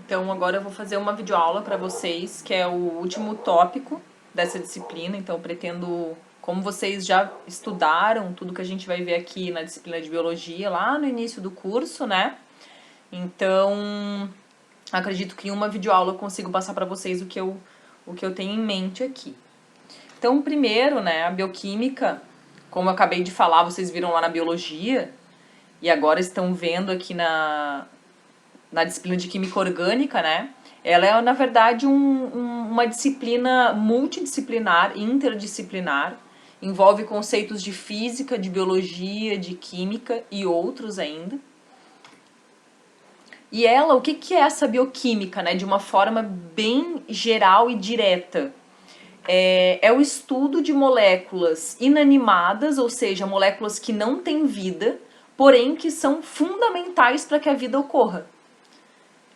Então agora eu vou fazer uma videoaula para vocês, que é o último tópico dessa disciplina. Então eu pretendo, como vocês já estudaram tudo que a gente vai ver aqui na disciplina de biologia lá no início do curso, né? Então acredito que em uma videoaula eu consigo passar para vocês o que eu tenho em mente aqui. Então primeiro, né, a bioquímica, como eu acabei de falar, vocês viram lá na biologia e agora estão vendo aqui na disciplina de química orgânica, né? Ela é, na verdade, uma disciplina multidisciplinar, interdisciplinar, envolve conceitos de física, de biologia, de química e outros ainda. E ela, o que é essa bioquímica, né? De uma forma bem geral e direta. É o estudo de moléculas inanimadas, ou seja, moléculas que não têm vida, porém que são fundamentais para que a vida ocorra.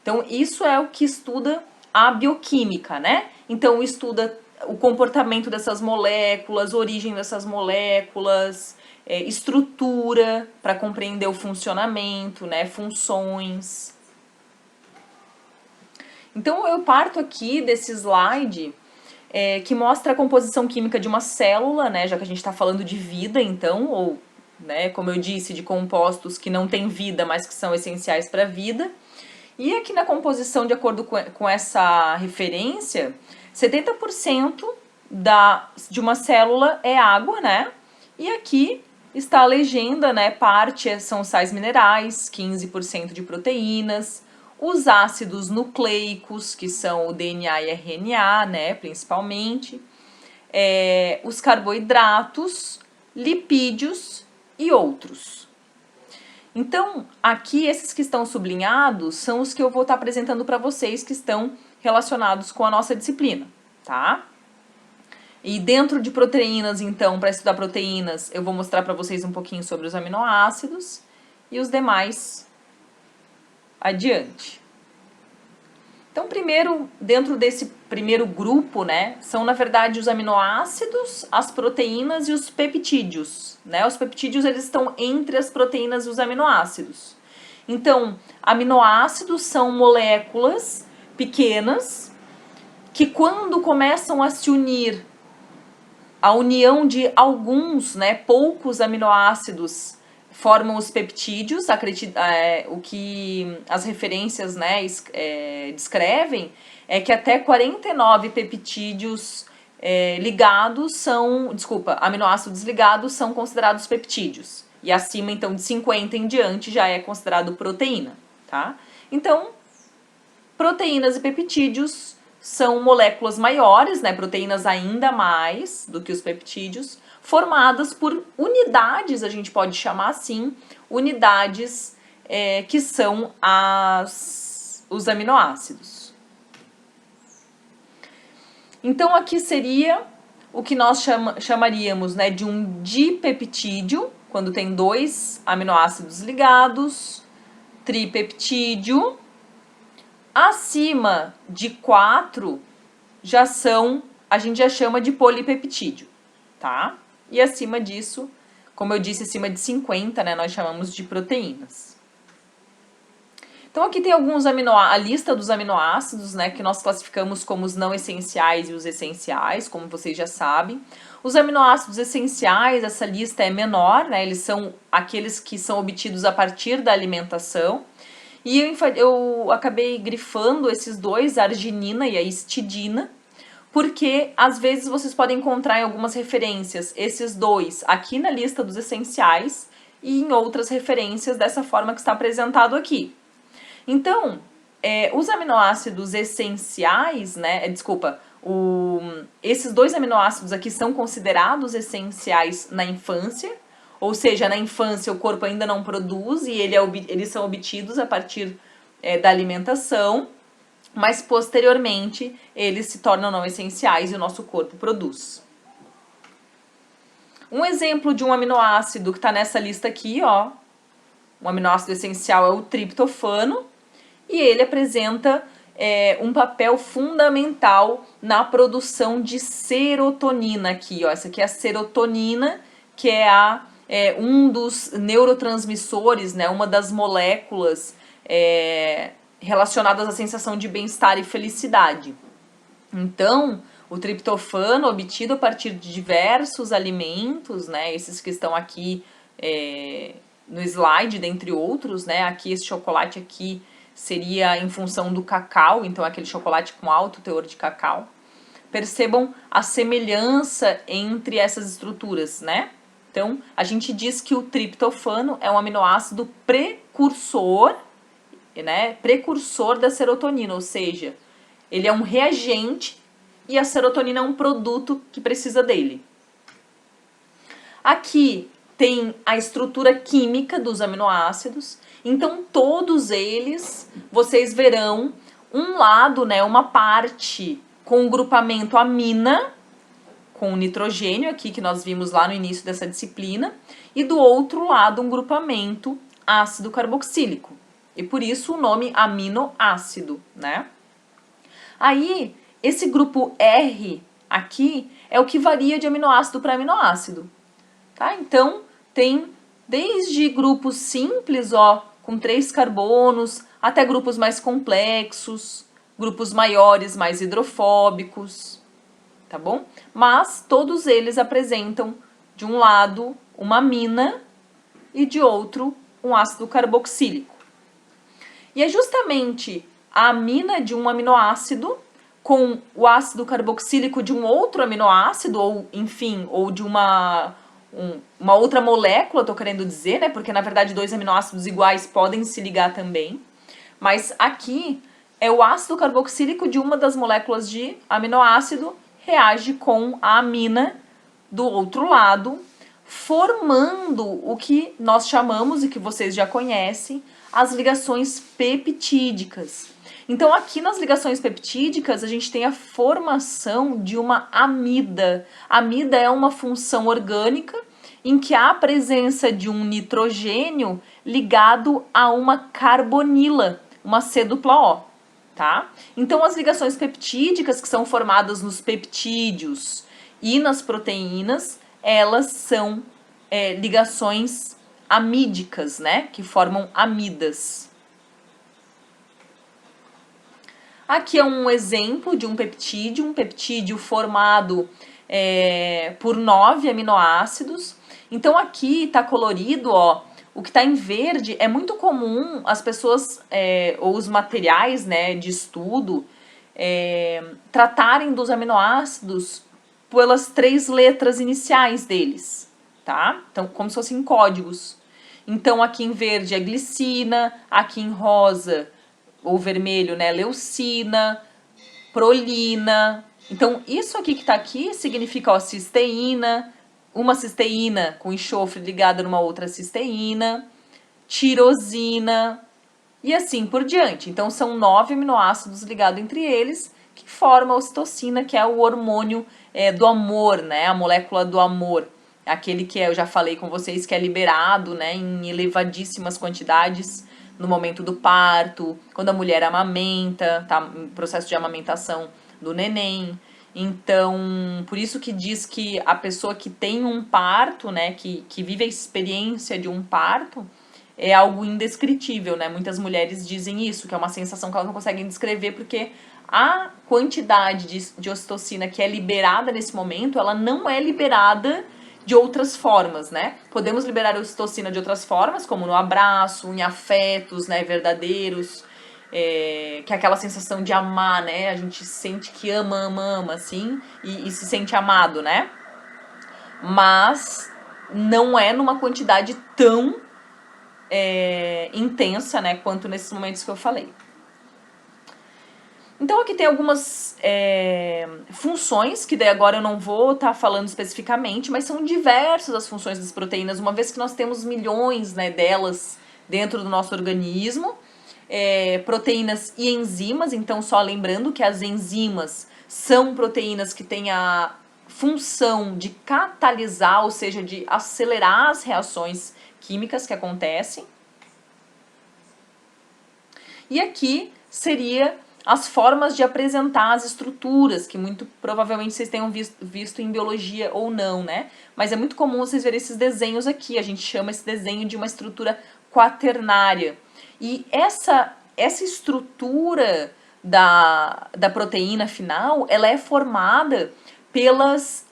Então, isso é o que estuda a bioquímica, né? Então, estuda o comportamento dessas moléculas, origem dessas moléculas, estrutura para compreender o funcionamento, né? Funções. Então, eu parto aqui desse slide que mostra a composição química de uma célula, né? Já que a gente está falando de vida, então, ou, né, como eu disse, de compostos que não têm vida, mas que são essenciais para a vida. E aqui na composição, de acordo com essa referência, 70% de uma célula é água, né? E aqui está a legenda, né? Parte são sais minerais, 15% de proteínas, os ácidos nucleicos, que são o DNA e RNA, né? Principalmente, os carboidratos, lipídios e outros. Então, aqui, esses que estão sublinhados são os que eu vou estar apresentando para vocês que estão relacionados com a nossa disciplina, tá? E dentro de proteínas, então, para estudar proteínas, eu vou mostrar para vocês um pouquinho sobre os aminoácidos e os demais adiante. Então, primeiro, dentro desse primeiro grupo, né, são, na verdade, os aminoácidos, as proteínas e os peptídeos, né? Os peptídeos, eles estão entre as proteínas e os aminoácidos. Então, aminoácidos são moléculas pequenas que, quando começam a se unir, a união de alguns, né, poucos aminoácidos formam os peptídeos, o que as referências, né, descrevem é que até 49 peptídeos aminoácidos ligados são considerados peptídeos. E acima, então, de 50 em diante já é considerado proteína, tá? Então, proteínas e peptídeos são moléculas maiores, né, proteínas ainda mais do que os peptídeos, formadas por unidades, a gente pode chamar assim, unidades que são os aminoácidos. Então, aqui seria o que nós chamaríamos, né, de um dipeptídeo, quando tem 2 aminoácidos ligados, tripeptídeo. Acima de 4 a gente já chama de polipeptídeo, tá? E acima disso, como eu disse, acima de 50, né, nós chamamos de proteínas. Então aqui tem a lista dos aminoácidos, né, que nós classificamos como os não essenciais e os essenciais, como vocês já sabem. Os aminoácidos essenciais, essa lista é menor, né, eles são aqueles que são obtidos a partir da alimentação. E eu acabei grifando esses dois, a arginina e a histidina, porque às vezes vocês podem encontrar em algumas referências esses dois aqui na lista dos essenciais e em outras referências dessa forma que está apresentado aqui. Então, os aminoácidos essenciais, né, esses 2 aminoácidos aqui são considerados essenciais na infância, ou seja, na infância o corpo ainda não produz e eles são obtidos a partir da alimentação, mas posteriormente eles se tornam não essenciais e o nosso corpo produz. Um exemplo de um aminoácido que está nessa lista aqui, ó, um aminoácido essencial é o triptofano, e ele apresenta um papel fundamental na produção de serotonina aqui, ó. Essa aqui é a serotonina, que é um dos neurotransmissores, né, uma das moléculas relacionadas à sensação de bem-estar e felicidade. Então, o triptofano obtido a partir de diversos alimentos, né, esses que estão aqui no slide, dentre outros, né, aqui esse chocolate aqui seria em função do cacau, então aquele chocolate com alto teor de cacau. Percebam a semelhança entre essas estruturas, né? Então, a gente diz que o triptofano é um aminoácido precursor, né, precursor da serotonina, ou seja, ele é um reagente e a serotonina é um produto que precisa dele. Aqui tem a estrutura química dos aminoácidos, então todos eles, vocês verão um lado, né, uma parte com o grupamento amina, com o nitrogênio aqui que nós vimos lá no início dessa disciplina, e do outro lado um grupamento ácido carboxílico. E por isso o nome aminoácido, né? Aí, esse grupo R aqui é o que varia de aminoácido para aminoácido, tá? Então, tem desde grupos simples, ó, com 3 carbonos, até grupos mais complexos, grupos maiores, mais hidrofóbicos, tá bom? Mas todos eles apresentam, de um lado, uma amina e de outro, um ácido carboxílico. E é justamente a amina de um aminoácido com o ácido carboxílico de um outro aminoácido, ou enfim, ou de uma outra molécula, tô querendo dizer, né? Porque na verdade 2 aminoácidos iguais podem se ligar também. Mas aqui é o ácido carboxílico de uma das moléculas de aminoácido reage com a amina do outro lado, formando o que nós chamamos, e que vocês já conhecem, as ligações peptídicas. Então, aqui nas ligações peptídicas, a gente tem a formação de uma amida. A amida é uma função orgânica em que há a presença de um nitrogênio ligado a uma carbonila, uma C-O, tá? Então, as ligações peptídicas, que são formadas nos peptídeos e nas proteínas, elas são ligações amídicas, né? Que formam amidas. Aqui é um exemplo de um peptídeo formado por 9 aminoácidos. Então aqui está colorido, ó, o que está em verde. É muito comum as pessoas, ou os materiais, né, de estudo, tratarem dos aminoácidos pelas 3 letras iniciais deles, tá? Então, como se fossem códigos. Então, aqui em verde é glicina, aqui em rosa ou vermelho, né, leucina, prolina. Então, isso aqui que tá aqui significa, ó, cisteína, uma cisteína com enxofre ligada numa outra cisteína, tirosina e assim por diante. Então, são 9 aminoácidos ligados entre eles que formam a ocitocina, que é o hormônio do amor, né, a molécula do amor. Aquele que eu já falei com vocês que é liberado, né, em elevadíssimas quantidades no momento do parto, quando a mulher amamenta, tá em processo de amamentação do neném. Então, por isso que diz que a pessoa que tem um parto, né, que vive a experiência de um parto, é algo indescritível, né? Muitas mulheres dizem isso, que é uma sensação que elas não conseguem descrever, porque a quantidade de ocitocina que é liberada nesse momento, ela não é liberada de outras formas, né? Podemos liberar a ocitocina de outras formas, como no abraço, em afetos, né, verdadeiros, que é aquela sensação de amar, né? A gente sente que ama, assim, e se sente amado, né? Mas não é numa quantidade tão intensa, né, quanto nesses momentos que eu falei. Então aqui tem algumas funções, que daí agora eu não vou estar falando especificamente, mas são diversas as funções das proteínas, uma vez que nós temos milhões, né, delas dentro do nosso organismo, proteínas e enzimas. Então só lembrando que as enzimas são proteínas que têm a função de catalisar, ou seja, de acelerar as reações químicas que acontecem. E aqui seria as formas de apresentar as estruturas, que muito provavelmente vocês tenham visto em biologia ou não, né? Mas é muito comum vocês verem esses desenhos aqui, a gente chama esse desenho de uma estrutura quaternária. E essa essa estrutura da proteína final, ela é formada pelas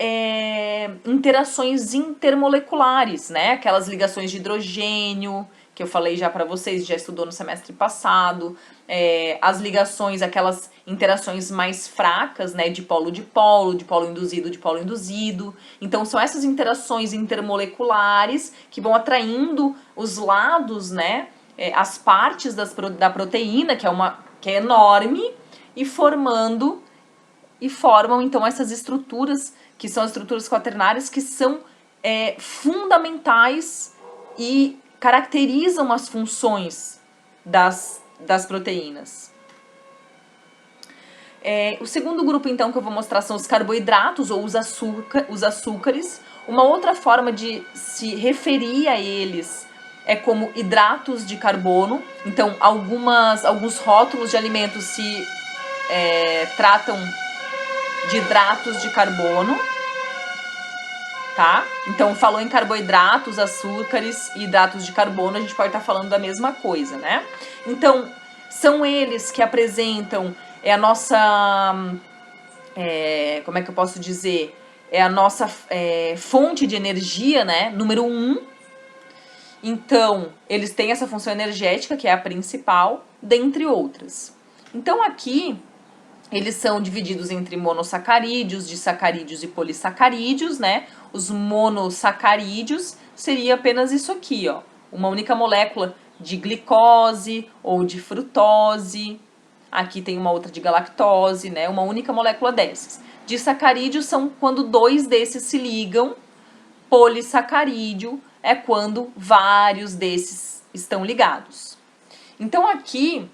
interações intermoleculares, né? Aquelas ligações de hidrogênio, que eu falei já para vocês, já estudou no semestre passado, as ligações, aquelas interações mais fracas, né? De polo, de polo induzido, de polo induzido. Então, são essas interações intermoleculares que vão atraindo os lados, né? As partes da proteína, que é enorme, e formam então essas estruturas, que são as estruturas quaternárias, que são fundamentais e caracterizam as funções das proteínas. O segundo grupo, então, que eu vou mostrar são os carboidratos ou os açúcares. Uma outra forma de se referir a eles é como hidratos de carbono. Então, alguns rótulos de alimentos se tratam de hidratos de carbono, tá? Então, falou em carboidratos, açúcares e hidratos de carbono, a gente pode estar falando da mesma coisa, né? Então, são eles que apresentam a nossa... como é que eu posso dizer? É a nossa fonte de energia, né? Número 1. Então, eles têm essa função energética, que é a principal, dentre outras. Então, aqui, eles são divididos entre monossacarídeos, disacarídeos e polissacarídeos, né? Os monossacarídeos seria apenas isso aqui, ó. Uma única molécula de glicose ou de frutose. Aqui tem uma outra de galactose, né? Uma única molécula dessas. Disacarídeos são quando 2 desses se ligam. Polissacarídeo é quando vários desses estão ligados. Então, aqui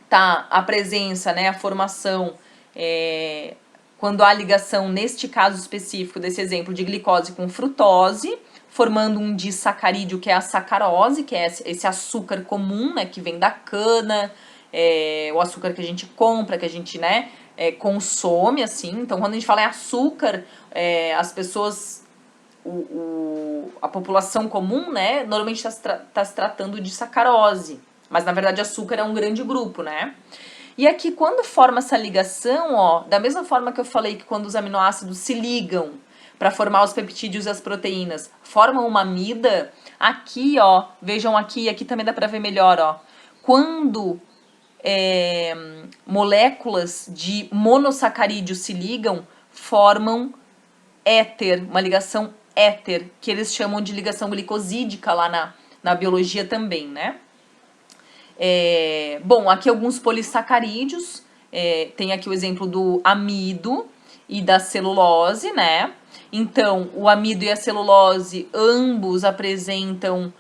tá a presença, né, a formação, quando há ligação, neste caso específico desse exemplo, de glicose com frutose, formando um disacarídeo, que é a sacarose, que é esse açúcar comum, né, que vem da cana, o açúcar que a gente compra, que a gente, né, consome, assim. Então, quando a gente fala em açúcar, as pessoas... a população comum, né, normalmente está se tratando de sacarose, mas na verdade açúcar é um grande grupo, né? E aqui, quando forma essa ligação, ó, da mesma forma que eu falei que quando os aminoácidos se ligam para formar os peptídeos e as proteínas, formam uma amida, aqui, ó, vejam aqui também dá para ver melhor, ó, quando moléculas de monossacarídeo se ligam, formam éter, uma ligação éter, que eles chamam de ligação glicosídica lá na biologia também, né? Bom, aqui alguns polissacarídeos, tem aqui o exemplo do amido e da celulose, né? Então, o amido e a celulose, ambos apresentam,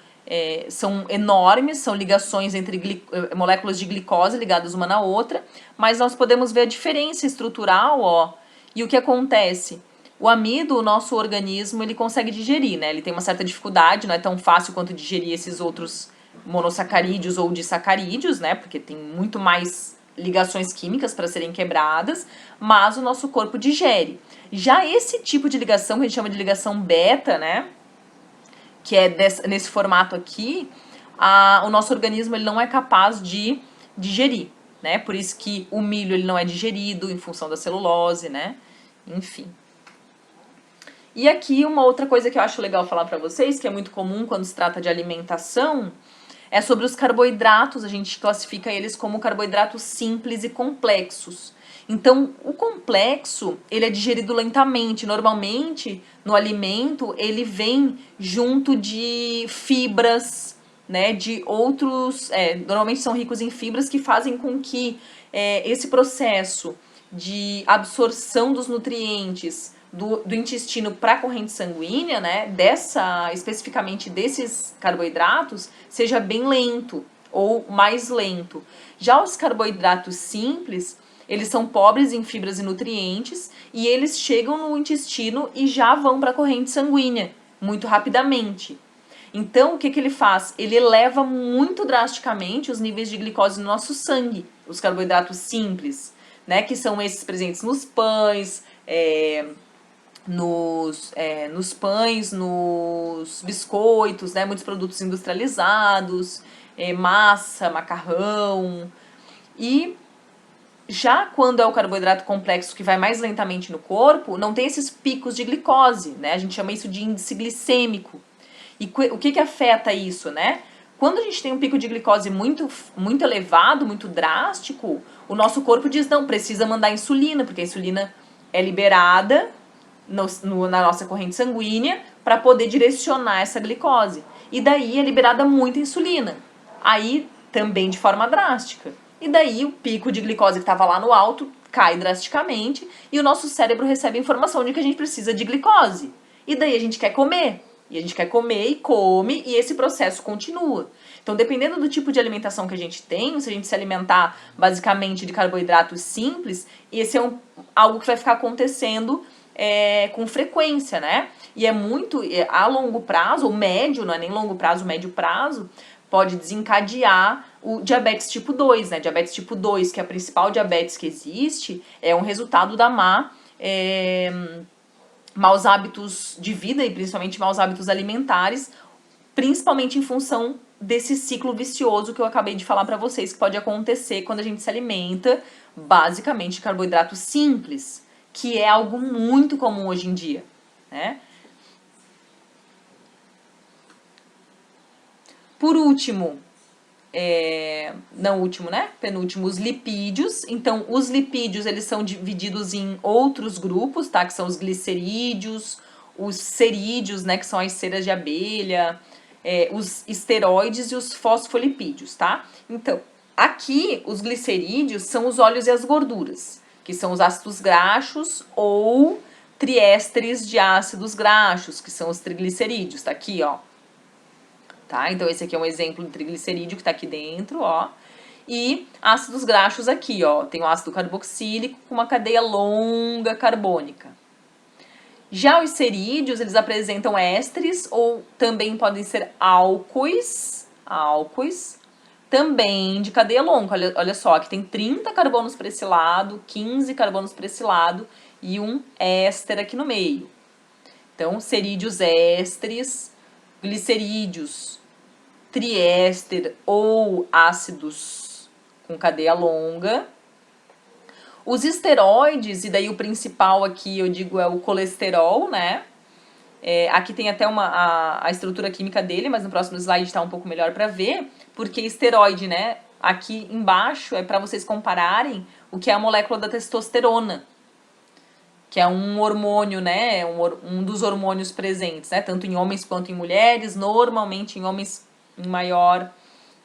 são enormes, são ligações entre moléculas de glicose ligadas uma na outra, mas nós podemos ver a diferença estrutural, ó, e o que acontece? O amido, o nosso organismo, ele consegue digerir, né? Ele tem uma certa dificuldade, não é tão fácil quanto digerir esses outros monossacarídeos ou disacarídeos, né? Porque tem muito mais ligações químicas para serem quebradas, mas o nosso corpo digere. Já esse tipo de ligação, que a gente chama de ligação beta, né? Que é nesse formato aqui, o nosso organismo ele não é capaz de digerir, né? Por isso que o milho ele não é digerido em função da celulose, né? Enfim. E aqui uma outra coisa que eu acho legal falar para vocês, que é muito comum quando se trata de alimentação, é sobre os carboidratos. A gente classifica eles como carboidratos simples e complexos. Então, o complexo, ele é digerido lentamente. Normalmente, no alimento, ele vem junto de fibras, né, de outros... normalmente são ricos em fibras que fazem com que esse processo de absorção dos nutrientes do intestino para a corrente sanguínea, né, especificamente desses carboidratos, seja bem lento ou mais lento. Já os carboidratos simples, eles são pobres em fibras e nutrientes e eles chegam no intestino e já vão para a corrente sanguínea muito rapidamente. Então, o que ele faz? Ele eleva muito drasticamente os níveis de glicose no nosso sangue, os carboidratos simples, né, que são esses presentes nos pães, nos pães, nos biscoitos, né, muitos produtos industrializados, massa, macarrão. E já quando é o carboidrato complexo que vai mais lentamente no corpo, não tem esses picos de glicose, né? A gente chama isso de índice glicêmico. E o que afeta isso, né? Quando a gente tem um pico de glicose muito elevado, muito drástico, o nosso corpo diz, não, precisa mandar insulina, porque a insulina é liberada na nossa corrente sanguínea para poder direcionar essa glicose. E daí é liberada muita insulina. Aí também de forma drástica. E daí o pico de glicose que estava lá no alto cai drasticamente e o nosso cérebro recebe a informação de que a gente precisa de glicose. E daí a gente quer comer. E a gente quer comer e come e esse processo continua. Então, dependendo do tipo de alimentação que a gente tem, se a gente se alimentar basicamente de carboidratos simples, esse é algo que vai ficar acontecendo com frequência, né? E é muito, a longo prazo, ou médio, não é nem longo prazo, médio prazo, pode desencadear o diabetes tipo 2, né? Diabetes tipo 2, que é a principal diabetes que existe, é um resultado da maus hábitos de vida e principalmente maus hábitos alimentares, principalmente em função desse ciclo vicioso que eu acabei de falar para vocês, que pode acontecer quando a gente se alimenta basicamente de carboidrato simples, que é algo muito comum hoje em dia, né? Por último, não último, né? Penúltimo, os lipídios. Então, os lipídios, eles são divididos em outros grupos, tá? Que são os glicerídeos, os cerídeos, né? Que são as ceras de abelha, os esteroides e os fosfolipídios, tá? Então, aqui, os glicerídeos são os óleos e as gorduras, que são os ácidos graxos ou triésteres de ácidos graxos, que são os triglicerídeos, tá aqui, ó. Tá? Então, esse aqui é um exemplo de triglicerídeo que tá aqui dentro, ó. E ácidos graxos aqui, ó. Tem o ácido carboxílico com uma cadeia longa carbônica. Já os cerídeos, eles apresentam ésteres ou também podem ser álcoois, também de cadeia longa. Olha só, aqui tem 30 carbonos para esse lado, 15 carbonos para esse lado e um éster aqui no meio. Então, cerídeos ésteres, glicerídeos triéster ou ácidos com cadeia longa. Os esteroides, e daí o principal aqui eu digo é o colesterol, né? Aqui tem até a estrutura química dele, mas no próximo slide está um pouco melhor para ver, porque esteroide, né? Aqui embaixo é para vocês compararem o que é a molécula da testosterona, que é um hormônio, né? Um dos hormônios presentes, né? Tanto em homens quanto em mulheres, normalmente em homens em maior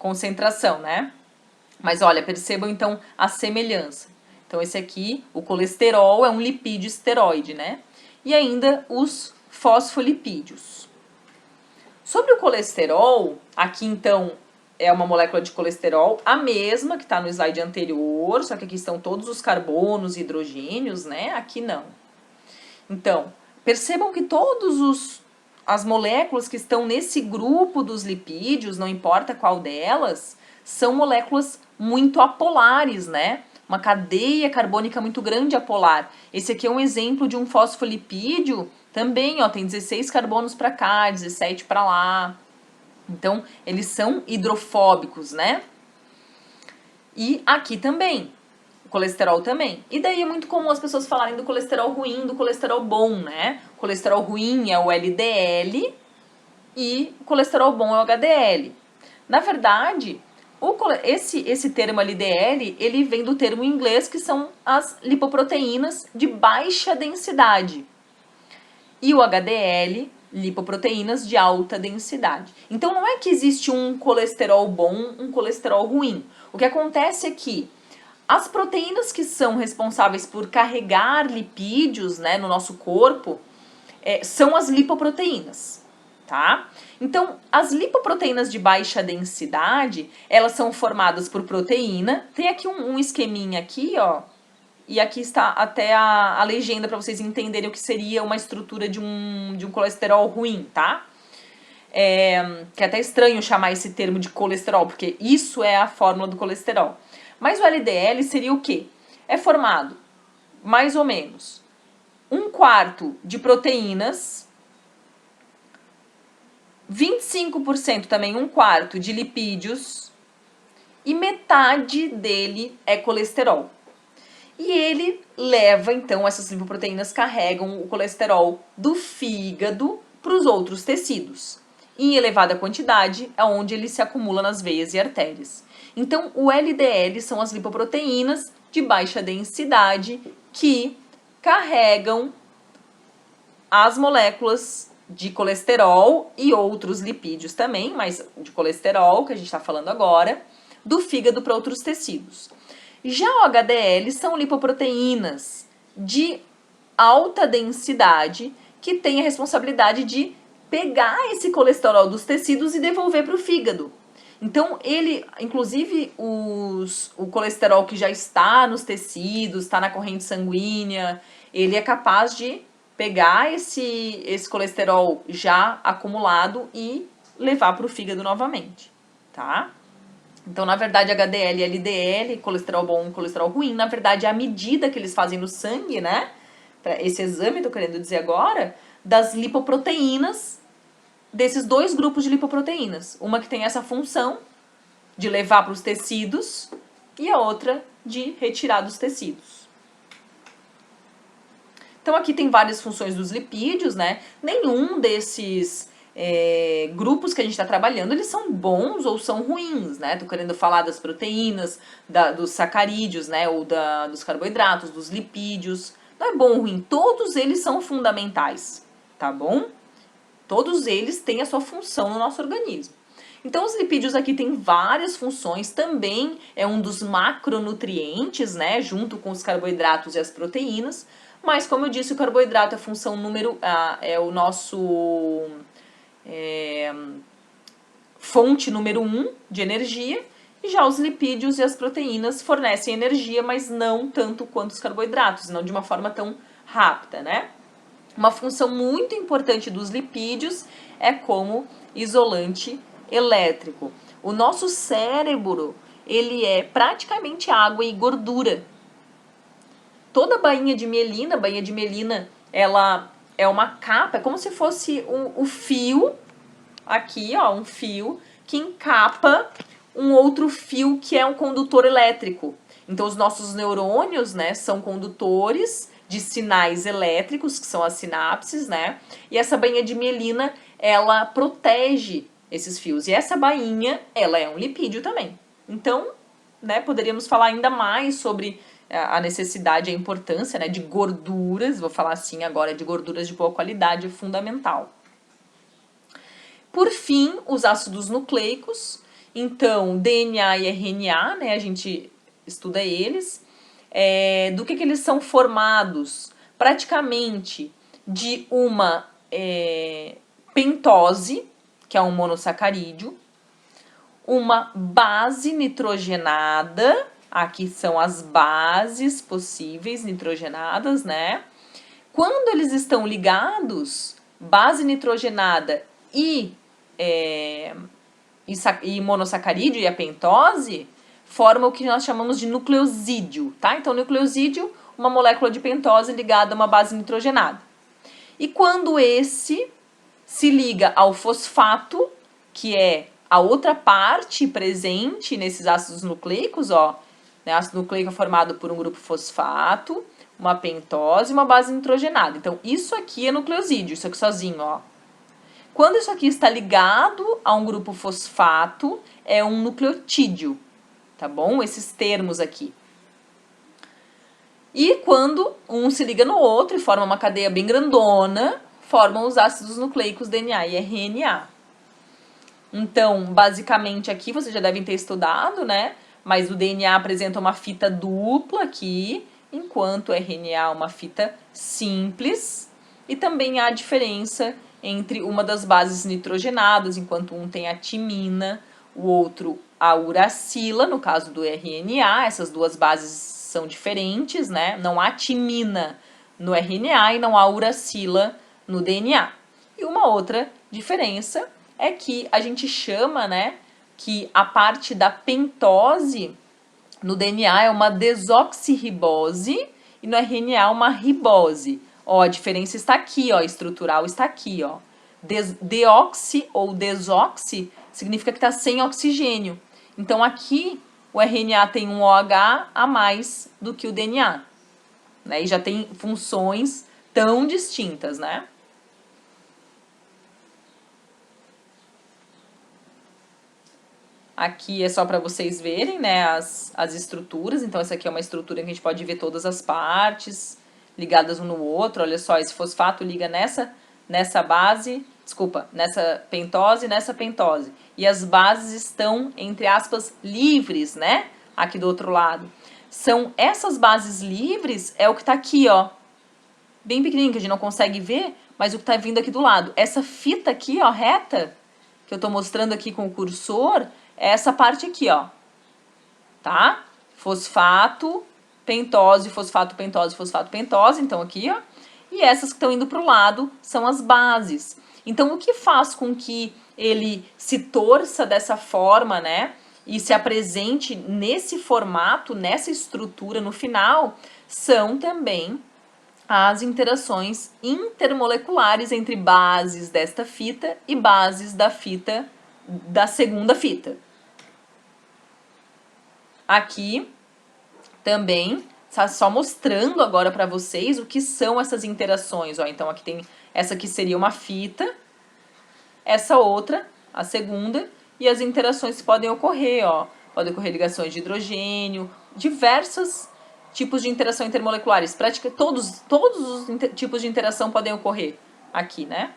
concentração, né? Mas olha, percebam então a semelhança. Então esse aqui, o colesterol, é um lipídio esteroide, né? E ainda os fosfolipídios. Sobre o colesterol, aqui então é uma molécula de colesterol, a mesma que está no slide anterior, só que aqui estão todos os carbonos e hidrogênios, né? Aqui não. Então, percebam que as moléculas que estão nesse grupo dos lipídios, não importa qual delas, são moléculas muito apolares, né? Uma cadeia carbônica muito grande apolar. Esse aqui é um exemplo de um fosfolipídio, também, ó, tem 16 carbonos para cá, 17 para lá. Então, eles são hidrofóbicos, né? E aqui também, o colesterol também. E daí é muito comum as pessoas falarem do colesterol ruim, do colesterol bom, né? O colesterol ruim é o LDL e o colesterol bom é o HDL. Na verdade, esse termo LDL, ele vem do termo em inglês que são as lipoproteínas de baixa densidade. E o HDL, lipoproteínas de alta densidade. Então não é que existe um colesterol bom, um colesterol ruim. O que acontece é que as proteínas que são responsáveis por carregar lipídios, né, no nosso corpo são as lipoproteínas, tá? Então, as lipoproteínas de baixa densidade, elas são formadas por proteína. Tem aqui um esqueminha aqui, ó. E aqui está até a legenda para vocês entenderem o que seria uma estrutura de um colesterol ruim, tá? Que é até estranho chamar esse termo de colesterol, porque isso é a fórmula do colesterol. Mas o LDL seria o quê? É formado, mais ou menos, 1/4 de proteínas, 25% também, um quarto, de lipídios, e metade dele é colesterol. E ele leva, então, essas lipoproteínas carregam o colesterol do fígado para os outros tecidos. Em elevada quantidade é onde ele se acumula nas veias e artérias. Então, o LDL são as lipoproteínas de baixa densidade que carregam as moléculas de colesterol e outros lipídios também, mas de colesterol, que a gente está falando agora, do fígado para outros tecidos. Já o HDL são lipoproteínas de alta densidade que têm a responsabilidade de pegar esse colesterol dos tecidos e devolver para o fígado. Então, ele, inclusive, o colesterol que já está nos tecidos, está na corrente sanguínea, ele é capaz de pegar esse colesterol já acumulado e levar para o fígado novamente, tá? Então, na verdade, HDL e LDL, colesterol bom e colesterol ruim, na verdade, é a medida que eles fazem no sangue, né? Para esse exame, tô querendo dizer agora, das lipoproteínas, desses dois grupos de lipoproteínas. Uma que tem essa função de levar para os tecidos e a outra de retirar dos tecidos. Então, aqui tem várias funções dos lipídios, né? Nenhum desses grupos que a gente está trabalhando, eles são bons ou são ruins, né? Tô querendo falar das proteínas, dos sacarídeos, né? Ou dos carboidratos, dos lipídios. Não é bom ou ruim, todos eles são fundamentais, tá bom? Todos eles têm a sua função no nosso organismo. Então, os lipídios aqui têm várias funções, também é um dos macronutrientes, né? Junto com os carboidratos e as proteínas. Mas, como eu disse, o carboidrato é a função é o nosso fonte número 1 de energia, e já os lipídios e as proteínas fornecem energia, mas não tanto quanto os carboidratos, não de uma forma tão rápida, né? Uma função muito importante dos lipídios é como isolante elétrico. O nosso cérebro, ele é praticamente água e gordura. Toda bainha de mielina, ela é uma capa, é como se fosse um fio, aqui, ó, um fio que encapa um outro fio que é um condutor elétrico. Então, os nossos neurônios, né, são condutores de sinais elétricos, que são as sinapses, né? E essa bainha de mielina, ela protege esses fios. E essa bainha, ela é um lipídio também. Então, né, poderíamos falar ainda mais sobre a necessidade e a importância, né, de gorduras, vou falar assim agora, de gorduras de boa qualidade, é fundamental. Por fim, os ácidos nucleicos. Então, DNA e RNA, né, a gente estuda eles. Do que eles são formados? Praticamente de uma pentose, que é um monossacarídeo, uma base nitrogenada, aqui são as bases possíveis nitrogenadas, né? Quando eles estão ligados, base nitrogenada e monossacarídeo e a pentose formam o que nós chamamos de nucleosídeo, tá? Então, nucleosídeo, uma molécula de pentose ligada a uma base nitrogenada. E quando esse se liga ao fosfato, que é a outra parte presente nesses ácidos nucleicos, ó, né? Ácido nucleico é formado por um grupo fosfato, uma pentose e uma base nitrogenada. Então, isso aqui é nucleosídeo, isso aqui sozinho, ó. Quando isso aqui está ligado a um grupo fosfato, é um nucleotídeo, tá bom? Esses termos aqui. E quando um se liga no outro e forma uma cadeia bem grandona, formam os ácidos nucleicos DNA e RNA. Então, basicamente aqui vocês já devem ter estudado, né? Mas o DNA apresenta uma fita dupla aqui, enquanto o RNA uma fita simples. E também há diferença entre uma das bases nitrogenadas, enquanto um tem a timina, o outro a uracila, no caso do RNA, essas duas bases são diferentes, né? Não há timina no RNA e não há uracila no DNA. E uma outra diferença é que a gente chama, né, que a parte da pentose no DNA é uma desoxirribose e no RNA uma ribose. Ó, a diferença está aqui, ó, estrutural está aqui, ó. Deoxi ou desoxi significa que está sem oxigênio. Então aqui o RNA tem um OH a mais do que o DNA, né? E já tem funções tão distintas, né? Aqui é só para vocês verem, né, as estruturas. Então essa aqui é uma estrutura que a gente pode ver todas as partes ligadas um no outro. Olha só, esse fosfato liga nessa base, desculpa, nessa pentose. E as bases estão, entre aspas, livres, né? Aqui do outro lado. São essas bases livres, é o que está aqui, ó. Bem pequenininho, que a gente não consegue ver, mas o que está vindo aqui do lado. Essa fita aqui, ó, reta, que eu estou mostrando aqui com o cursor, é essa parte aqui, ó. Tá? Fosfato, pentose, fosfato, pentose, fosfato, pentose. Então aqui, ó. E essas que estão indo para o lado são as bases. Então o que faz com que ele se torça dessa forma, né? E se apresente nesse formato, nessa estrutura no final, são também as interações intermoleculares entre bases desta fita e bases da fita da segunda fita. Aqui também está só mostrando agora para vocês o que são essas interações. Ó, então aqui tem essa que seria uma fita, essa outra, a segunda, e as interações que podem ocorrer, ó. Podem ocorrer ligações de hidrogênio, diversos tipos de interação intermoleculares. Praticamente todos os tipos de interação podem ocorrer aqui, né?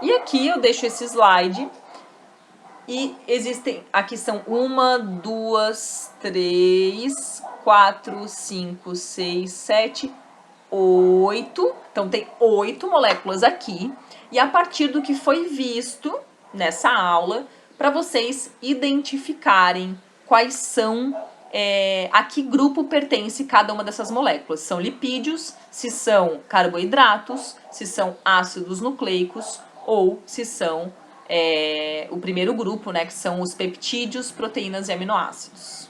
E aqui eu deixo esse slide. E existem, aqui são 1, 2, 3, 4, 5, 6, 7, 8. Então tem 8 moléculas aqui. E a partir do que foi visto nessa aula, para vocês identificarem quais são, a que grupo pertence cada uma dessas moléculas. São lipídios, se são carboidratos, se são ácidos nucleicos ou se são o primeiro grupo, né, que são os peptídeos, proteínas e aminoácidos.